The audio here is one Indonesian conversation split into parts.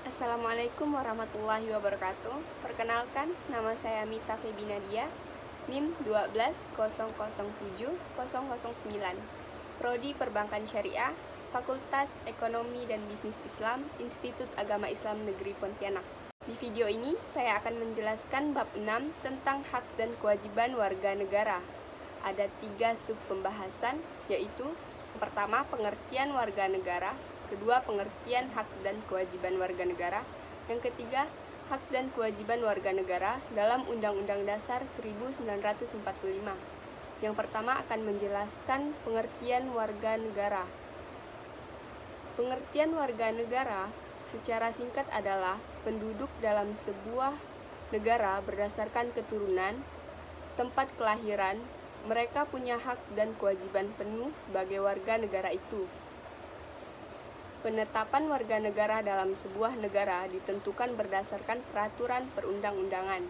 Assalamualaikum warahmatullahi wabarakatuh. Perkenalkan, nama saya Mita Febi Nadia, NIM 120070009, Prodi Perbankan Syariah, Fakultas Ekonomi dan Bisnis Islam, Institut Agama Islam Negeri Pontianak. Di video ini, saya akan menjelaskan bab 6 tentang hak dan kewajiban warga negara. Ada 3 sub pembahasan, yaitu pertama, pengertian warga negara, kedua, pengertian hak dan kewajiban warga negara, yang ketiga, hak dan kewajiban warga negara dalam Undang-Undang Dasar 1945. Yang pertama akan menjelaskan pengertian warga negara. Pengertian warga negara secara singkat adalah penduduk dalam sebuah negara berdasarkan keturunan, tempat kelahiran. Mereka punya hak dan kewajiban penuh sebagai warga negara itu. Penetapan warga negara dalam sebuah negara ditentukan berdasarkan peraturan perundang-undangan.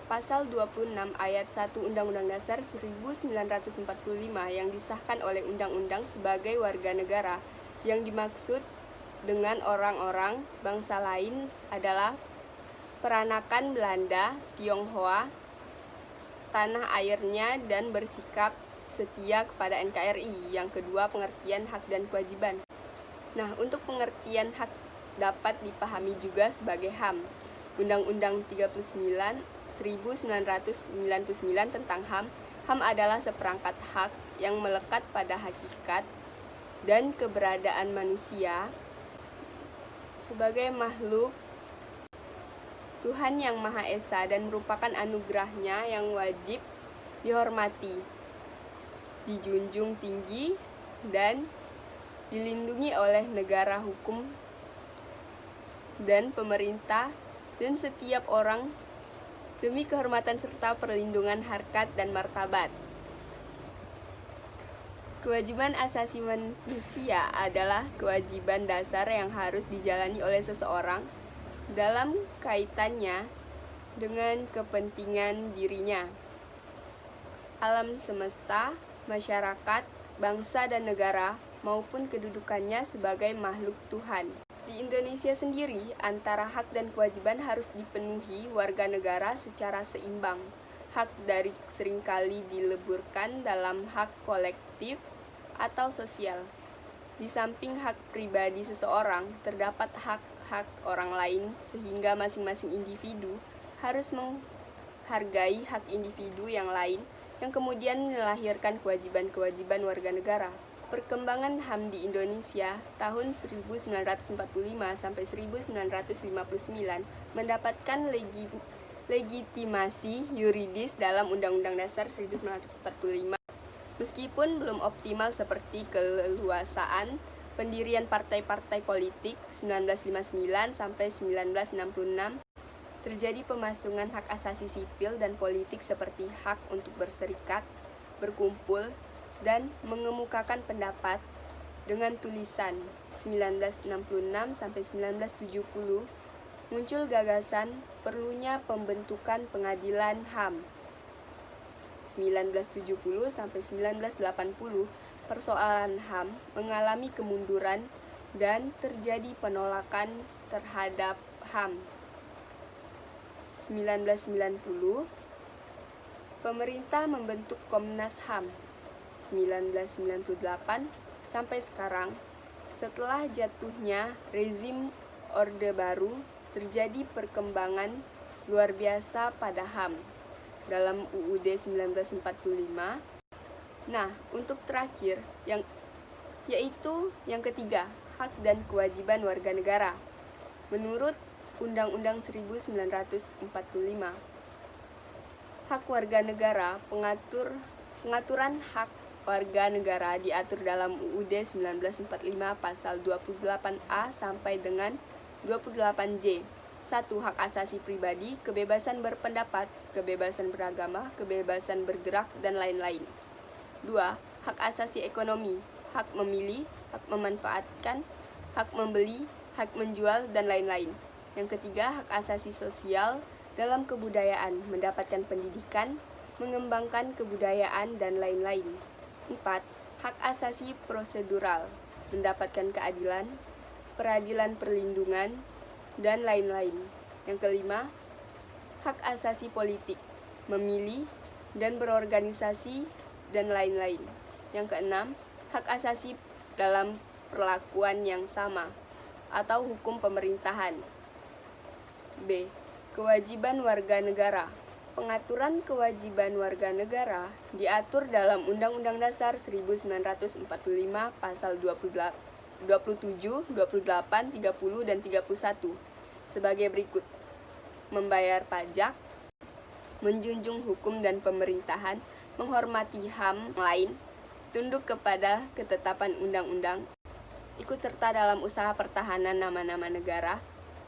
Pasal 26 ayat 1 Undang-Undang Dasar 1945 yang disahkan oleh undang-undang sebagai warga negara. Yang dimaksud dengan orang-orang bangsa lain adalah peranakan Belanda, Tionghoa, tanah airnya, dan bersikap setia kepada NKRI. Yang kedua, pengertian hak dan kewajiban. Nah, untuk pengertian hak dapat dipahami juga sebagai HAM. Undang-Undang 39 tentang HAM. HAM adalah seperangkat hak yang melekat pada hakikat dan keberadaan manusia sebagai makhluk Tuhan yang Maha Esa dan merupakan anugerahnya yang wajib dihormati, dijunjung tinggi, dan dilindungi oleh negara hukum dan pemerintah dan setiap orang demi kehormatan serta perlindungan harkat dan martabat. Kewajiban asasi manusia adalah kewajiban dasar yang harus dijalani oleh seseorang dalam kaitannya dengan kepentingan dirinya, alam semesta, masyarakat, bangsa dan negara, maupun kedudukannya sebagai makhluk Tuhan. Di Indonesia sendiri, antara hak dan kewajiban harus dipenuhi warga negara secara seimbang. Hak dari seringkali dileburkan dalam hak kolektif atau sosial. Di samping hak pribadi seseorang, terdapat hak-hak orang lain, sehingga masing-masing individu harus menghargai hak individu yang lain, yang kemudian melahirkan kewajiban-kewajiban warga negara. Perkembangan HAM di Indonesia tahun 1945 sampai 1959 mendapatkan legitimasi yuridis dalam Undang-Undang Dasar 1945. Meskipun belum optimal seperti keleluasaan pendirian partai-partai politik 1959 sampai 1966, terjadi pemasungan hak asasi sipil dan politik seperti hak untuk berserikat, berkumpul, dan mengemukakan pendapat. Dengan tulisan 1966 sampai 1970 muncul gagasan perlunya pembentukan pengadilan HAM. 1970 sampai 1980 persoalan HAM mengalami kemunduran dan terjadi penolakan terhadap HAM. 1990 pemerintah membentuk Komnas HAM. 1998 sampai sekarang, setelah jatuhnya rezim Orde Baru, terjadi perkembangan luar biasa pada HAM dalam UUD 1945. Nah, untuk terakhir yaitu yang ketiga, hak dan kewajiban warga negara. Menurut Undang-Undang 1945, hak warga negara, pengaturan hak warga negara diatur dalam UUD 1945 pasal 28A sampai dengan 28J. 1. Hak asasi pribadi, kebebasan berpendapat, kebebasan beragama, kebebasan bergerak, dan lain-lain. 2. Hak asasi ekonomi, hak memilih, hak memanfaatkan, hak membeli, hak menjual, dan lain-lain. Yang ketiga, hak asasi sosial dalam kebudayaan, mendapatkan pendidikan, mengembangkan kebudayaan, dan lain-lain. 4. Hak asasi prosedural, mendapatkan keadilan, peradilan perlindungan, dan lain-lain. Yang kelima, hak asasi politik, memilih dan berorganisasi, dan lain-lain. Yang keenam, hak asasi dalam perlakuan yang sama atau hukum pemerintahan. B. Kewajiban warga negara. Pengaturan kewajiban warga negara diatur dalam Undang-Undang Dasar 1945 pasal 27, 28, 30, dan 31 sebagai berikut. Membayar pajak, menjunjung hukum dan pemerintahan, menghormati HAM lain, tunduk kepada ketetapan undang-undang, ikut serta dalam usaha pertahanan nama-nama negara,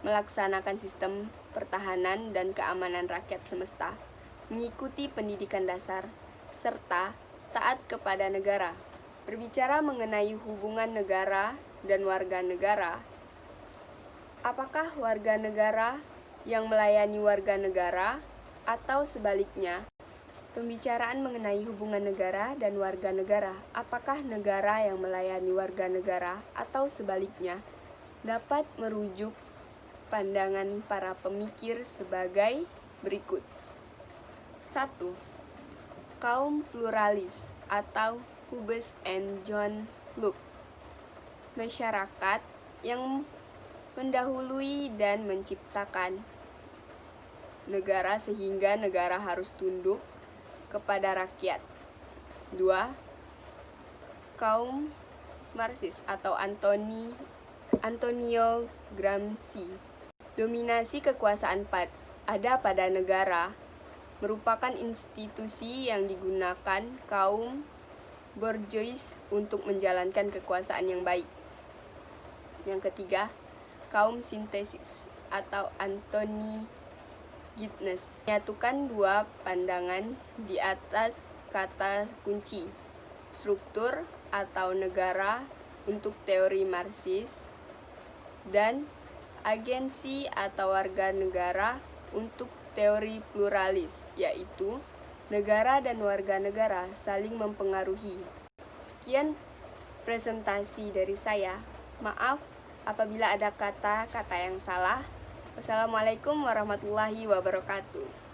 melaksanakan sistem pertahanan dan keamanan rakyat semesta, mengikuti pendidikan dasar, serta taat kepada negara. Berbicara mengenai hubungan negara dan warga negara, apakah warga negara yang melayani warga negara atau sebaliknya? Pembicaraan mengenai hubungan negara dan warga negara, apakah negara yang melayani warga negara atau sebaliknya, dapat merujuk pandangan para pemikir sebagai berikut. 1. Kaum pluralis atau Hobbes and John Locke. Masyarakat yang mendahului dan menciptakan negara sehingga negara harus tunduk kepada rakyat. 2. Kaum Marxis atau Antonio Gramsci. Dominasi kekuasaan ada pada negara merupakan institusi yang digunakan kaum bourgeois untuk menjalankan kekuasaan yang baik. Yang ketiga, kaum sintesis atau Anthony Giddens menyatukan dua pandangan di atas kata kunci, struktur atau negara untuk teori Marxis dan agensi atau warga negara untuk teori pluralis, yaitu negara dan warga negara saling mempengaruhi. Sekian presentasi dari saya. Maaf apabila ada kata-kata yang salah. Wassalamualaikum warahmatullahi wabarakatuh.